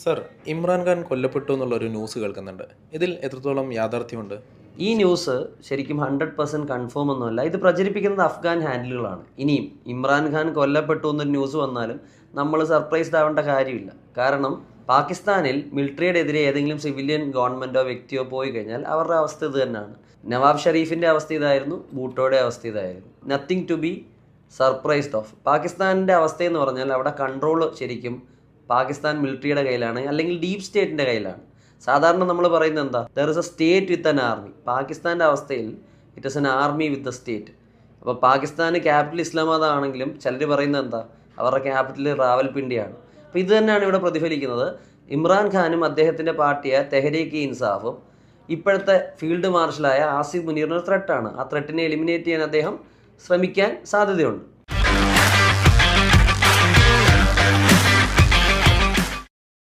Sir, Imran Khan കൊല്ലപ്പെട്ടു എന്നുള്ളൊരു news കേൾക്കുന്നുണ്ട്. ഇതിൽ എത്രത്തോളം യാഥാർത്ഥ്യമുണ്ട്? ഈ ന്യൂസ് ശരിക്കും 100% കൺഫേം ഒന്നുമല്ല. ഇത് പ്രചരിപ്പിക്കുന്നത് അഫ്ഗാൻ ഹാൻഡിലുകളാണ്. ഇനിയും ഇമ്രാൻഖാൻ കൊല്ലപ്പെട്ടു എന്നൊരു ന്യൂസ് വന്നാലും നമ്മൾ സർപ്രൈസ്ഡ് ആവേണ്ട കാര്യമില്ല. കാരണം പാകിസ്ഥാനിൽ മിലിറ്ററിയുടെ എതിരെ ഏതെങ്കിലും സിവിലിയൻ ഗവൺമെൻറ്റോ വ്യക്തിയോ പോയി കഴിഞ്ഞാൽ അവരുടെ അവസ്ഥ ഇത് തന്നെയാണ്. നവാബ് ഷരീഫിൻ്റെ അവസ്ഥ ഇതായിരുന്നു, ഭൂട്ടോയുടെ അവസ്ഥ ഇതായിരുന്നു. Nothing to be surprised of. പാകിസ്ഥാനിൻ്റെ അവസ്ഥയെന്ന് പറഞ്ഞാൽ അവിടെ കൺട്രോൾ ശരിക്കും പാകിസ്ഥാൻ മിലിറ്ററിയുടെ കയ്യിലാണ്, അല്ലെങ്കിൽ ഡീപ് സ്റ്റേറ്റിൻ്റെ കയ്യിലാണ്. സാധാരണ നമ്മൾ പറയുന്നത് എന്താ, there is A state with an army. പാകിസ്ഥാൻ്റെ അവസ്ഥയിൽ it is an army with a state. അപ്പോൾ പാകിസ്ഥാന് ക്യാപിറ്റൽ ഇസ്ലാമാബാദ് ആണെങ്കിലും ചിലർ പറയുന്നത് എന്താ, അവരുടെ ക്യാപിറ്റൽ റാവൽപിണ്ടിയാണ്. അപ്പോൾ ഇത് തന്നെയാണ് ഇവിടെ പ്രതിഫലിക്കുന്നത്. ഇമ്രാൻഖാനും അദ്ദേഹത്തിൻ്റെ പാർട്ടിയായ തെഹരീക്ക് ഇൻസാഫും ഇപ്പോഴത്തെ ഫീൽഡ് മാർഷലായ ആസിഫ് മുനീറിന് ത്രെട്ടാണ്. ആ ത്രെട്ടിനെ എലിമിനേറ്റ് ചെയ്യാൻ അദ്ദേഹം ശ്രമിക്കാൻ സാധ്യതയുണ്ട്.